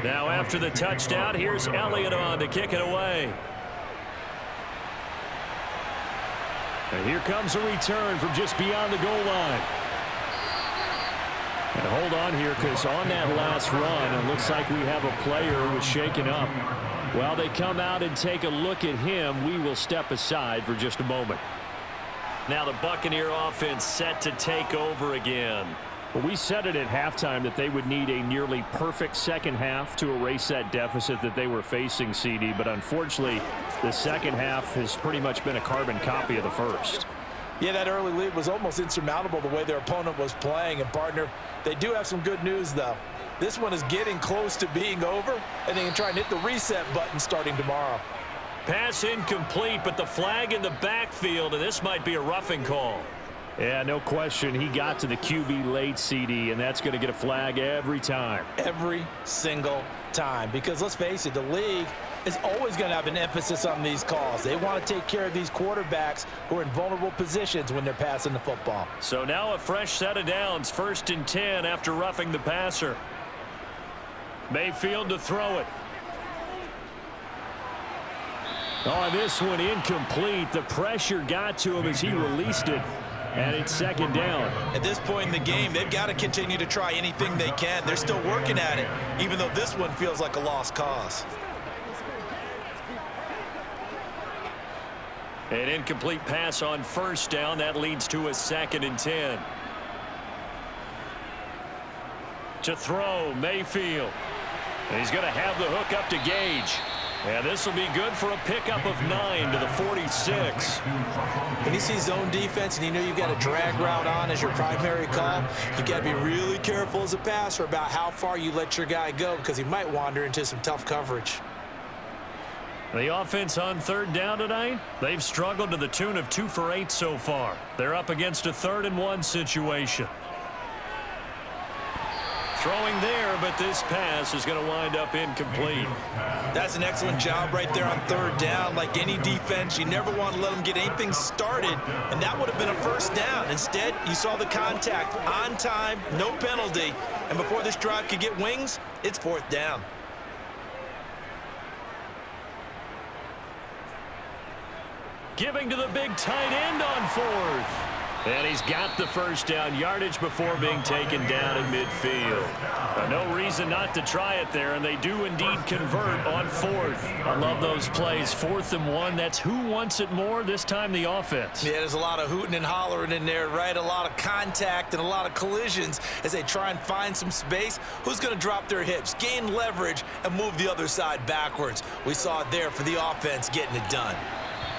Now after the touchdown, here's Elliott on to kick it away. And here comes a return from just beyond the goal line. And hold on here, because on that last run, it looks like we have a player who was shaken up. While they come out and take a look at him, we will step aside for just a moment. Now the Buccaneer offense set to take over again. Well, we said it at halftime that they would need a nearly perfect second half to erase that deficit that they were facing, CD. But unfortunately, the second half has pretty much been a carbon copy of the first. Yeah, that early lead was almost insurmountable the way their opponent was playing. And, partner, they do have some good news, though. This one is getting close to being over, and they can try and hit the reset button starting tomorrow. Pass incomplete, but the flag in the backfield, and this might be a roughing call. Yeah, no question. He got to the QB late, CD, and that's going to get a flag every time. Every single time. Because let's face it, the league is always going to have an emphasis on these calls. They want to take care of these quarterbacks who are in vulnerable positions when they're passing the football. So now a fresh set of downs, 1st and 10 after roughing the passer. Mayfield to throw it. Oh, this one incomplete. The pressure got to him as he released it. And it's 2nd down. At this point in the game, they've got to continue to try anything they can. They're still working at it, even though this one feels like a lost cause. An incomplete pass on 1st down. That leads to a 2nd and 10. To throw, Mayfield. And he's going to have the hook up to Gage. And this will be good for a pickup of 9 to the 46. When you see zone defense and you know you've got a drag route on as your primary call, you've got to be really careful as a passer about how far you let your guy go, because he might wander into some tough coverage. The offense on 3rd down tonight, they've struggled to the tune of 2 for 8 so far. They're up against a 3rd and 1 situation. Throwing there, but this pass is going to wind up incomplete. That's an excellent job right there on 3rd down. Like any defense, you never want to let them get anything started, and that would have been a 1st down. Instead, you saw the contact on time, no penalty, and before this drive could get wings, it's 4th down. Giving to the big tight end on 4th. And he's got the 1st down yardage before being taken down in midfield. No reason not to try it there, and they do indeed convert on 4th. I love those plays. 4th and 1, that's who wants it more, this time the offense. Yeah, there's a lot of hooting and hollering in there, right? A lot of contact and a lot of collisions as they try and find some space. Who's going to drop their hips, gain leverage, and move the other side backwards? We saw it there for the offense getting it done.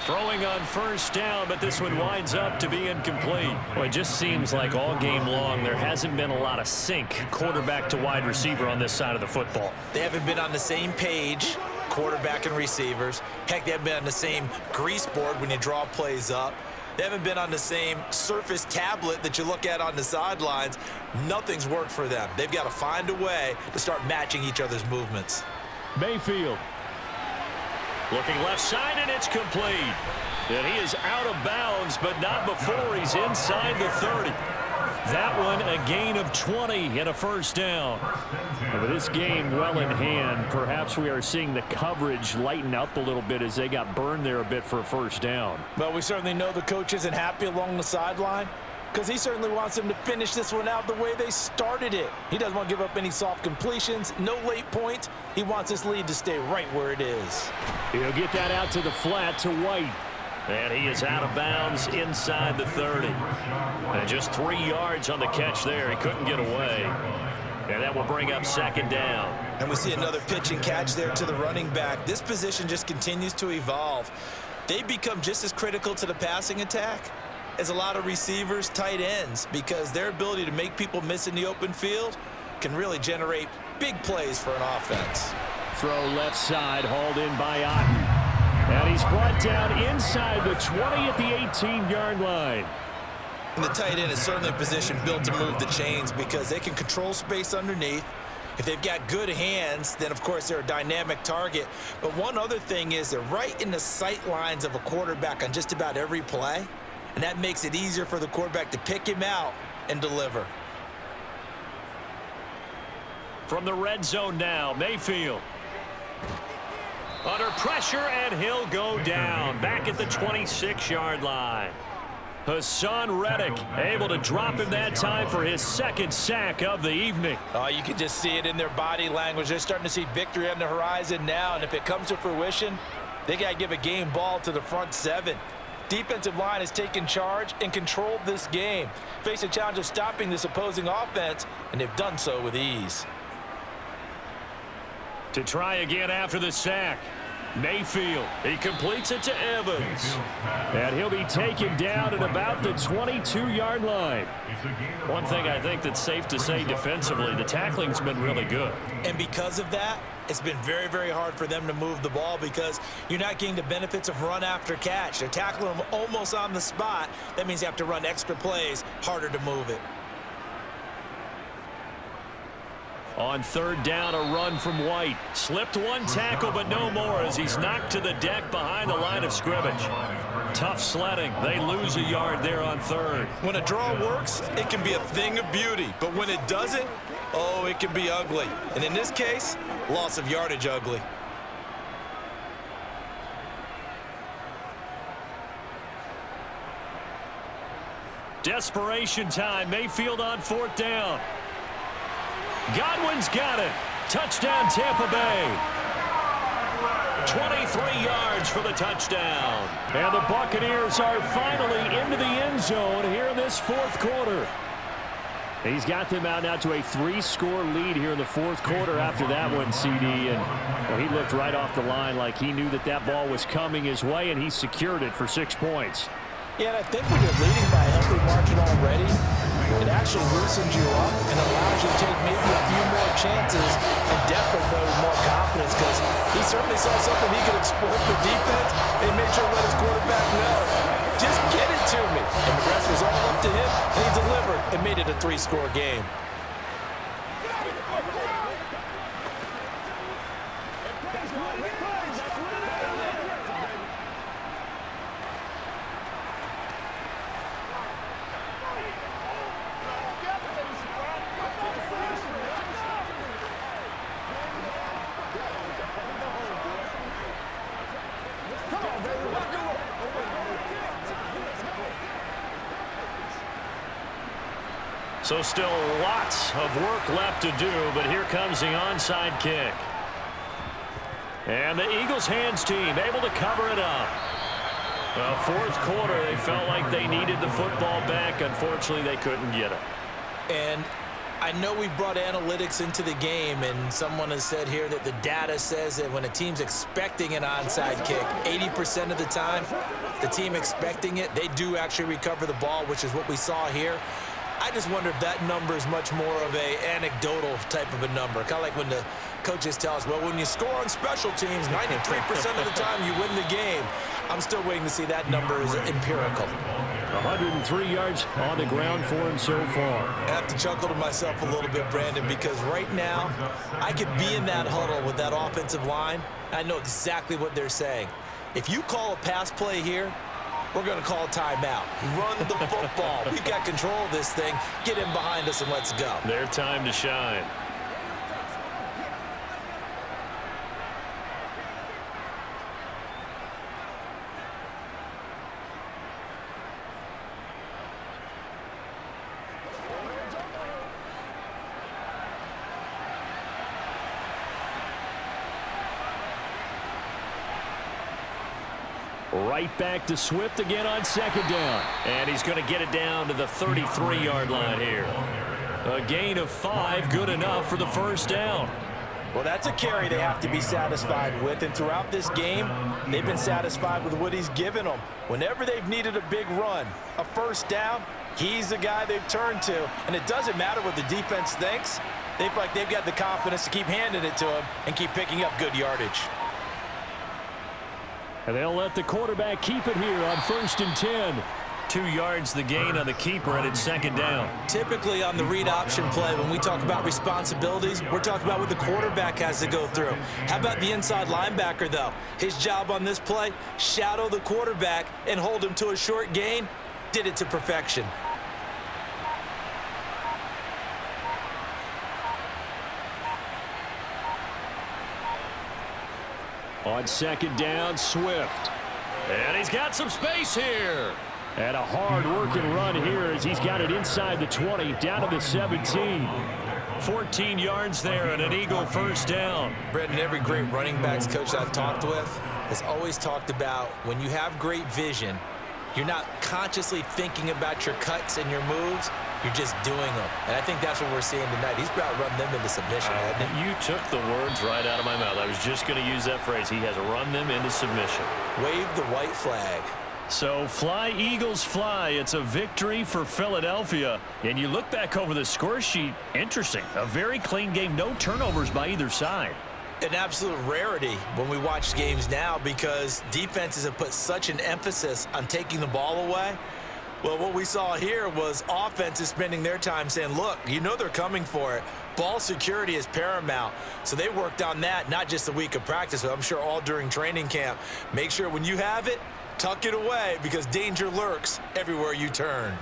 Throwing on 1st down, but this one winds up to be incomplete. Well, it just seems like all game long there hasn't been a lot of sync quarterback to wide receiver on this side of the football. They haven't been on the same page, quarterback and receivers. Heck, they haven't been on the same grease board when you draw plays up. They haven't been on the same Surface tablet that you look at on the sidelines. Nothing's worked for them. They've got to find a way to start matching each other's movements. Mayfield. Looking left side, and it's complete. And he is out of bounds, but not before he's inside the 30. That one, a gain of 20 and a 1st down. And with this game well in hand, perhaps we are seeing the coverage lighten up a little bit as they got burned there a bit for a 1st down. Well, we certainly know the coach isn't happy along the sideline, because he certainly wants them to finish this one out the way they started it. He doesn't want to give up any soft completions, no late points. He wants this lead to stay right where it is. He'll get that out to the flat to White. And he is out of bounds inside the 30. And just 3 yards on the catch there. He couldn't get away. And that will bring up 2nd down. And we see another pitch and catch there to the running back. This position just continues to evolve. They become just as critical to the passing attack as a lot of receivers, tight ends, because their ability to make people miss in the open field can really generate big plays for an offense. Throw left side, hauled in by Otten. And he's brought down inside the 20 at the 18-yard line. And the tight end is certainly a position built to move the chains because they can control space underneath. If they've got good hands, then, of course, they're a dynamic target. But one other thing is they're right in the sight lines of a quarterback on just about every play. And that makes it easier for the quarterback to pick him out and deliver. From the red zone now, Mayfield. Under pressure, and he'll go down. Back at the 26-yard line. Hassan Reddick able to drop him that time for his second sack of the evening. Oh, you can just see it in their body language. They're starting to see victory on the horizon now, and if it comes to fruition, they got to give a game ball to the front seven. Defensive line has taken charge and controlled this game. Face a challenge of stopping this opposing offense, and they've done so with ease. To try again after the sack. Mayfield, he completes it to Evans. And he'll be taken down at about the 22-yard line. One thing I think that's safe to say defensively, the tackling's been really good. And because of that, it's been very, very hard for them to move the ball because you're not getting the benefits of run after catch. They're tackling them almost on the spot. That means you have to run extra plays, harder to move it. On third down, a run from White. Slipped one tackle, but no more as he's knocked to the deck behind the line of scrimmage. Tough sledding. They lose a yard there on third. When a draw works, it can be a thing of beauty. But when it doesn't, oh, it can be ugly. And in this case, loss of yardage ugly. Desperation time. Mayfield on fourth down. Godwin's got it. Touchdown, Tampa Bay. 23 yards for the touchdown. And the Buccaneers are finally into the end zone here in this fourth quarter. He's got them out now to a 3-score lead here in the fourth quarter after that one, CD. And he looked right off the line like he knew that that ball was coming his way, and he secured it for 6 points. Yeah, and I think when you're leading by a healthy margin already, it actually loosens you up and allows you to take maybe a few more chances and definitely play with more confidence because he certainly saw something he could exploit the defense and made sure to let his quarterback know, just get it to me. And the rest was all up to him, and he delivered and made it a 3-score game. So still lots of work left to do, but here comes the onside kick. And the Eagles hands team able to cover it up. Well, fourth quarter, they felt like they needed the football back. Unfortunately, they couldn't get it. And I know we brought analytics into the game, and someone has said here that the data says that when a team's expecting an onside kick, 80% of the time, the team expecting it, they do actually recover the ball, which is what we saw here. I just wonder if that number is much more of a anecdotal type of a number. Kind of like when the coaches tell us, well, when you score on special teams, 93% of the time you win the game. I'm still waiting to see that number is empirical. 103 yards on the ground for him so far. I have to chuckle to myself a little bit, Brandon, because right now I could be in that huddle with that offensive line. I know exactly what they're saying. If you call a pass play here, we're going to call a timeout. Run the football. We've got control of this thing. Get in behind us and let's go. Their time to shine. Right back to Swift again on second down. And he's going to get it down to the 33-yard line here. A gain of 5, good enough for the first down. Well, that's a carry they have to be satisfied with, and throughout this game, they've been satisfied with what he's given them. Whenever they've needed a big run, a first down, he's the guy they've turned to, and it doesn't matter what the defense thinks. They feel like they've got the confidence to keep handing it to him and keep picking up good yardage. And they'll let the quarterback keep it here on 1st and 10. 2 yards the gain on the keeper, and it's second down. Typically on the read option play, when we talk about responsibilities, we're talking about what the quarterback has to go through. How about the inside linebacker, though? His job on this play, shadow the quarterback and hold him to a short gain. Did it to perfection. On second down, Swift. And he's got some space here. And a hard-working run here as he's got it inside the 20, down to the 17. 14 yards there and an Eagle first down. Brendan, every great running backs coach I've talked with has always talked about when you have great vision, you're not consciously thinking about your cuts and your moves. You're just doing them. And I think that's what we're seeing tonight. He's about to run them into submission, hasn't he? You took the words right out of my mouth. I was just going to use that phrase. He has run them into submission. Wave the white flag. So fly, Eagles, fly. It's a victory for Philadelphia. And you look back over the score sheet, interesting. A very clean game, no turnovers by either side. An absolute rarity when we watch games now because defenses have put such an emphasis on taking the ball away. Well, what we saw here was offenses spending their time saying, look, you know they're coming for it. Ball security is paramount. So they worked on that, not just a week of practice, but I'm sure all during training camp. Make sure when you have it, tuck it away because danger lurks everywhere you turn.